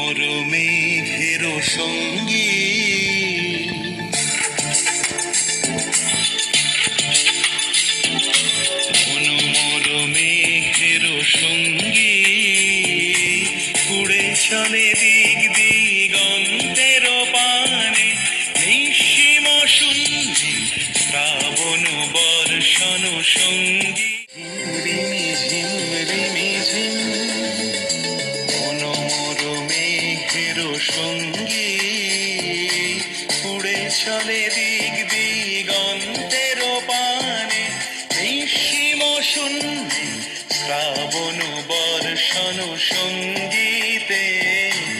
মনোমর মেঘের সঙ্গী মনোমর মেঘের সঙ্গী উড়ে চলে দিক দিগন্তের পানে নিঃসীম শূন্যে শ্রাবণ বর্ষণ সঙ্গী রিমি ঝিম রিমি ঝিম মনোমর মেঘের সঙ্গী উড়ে চলে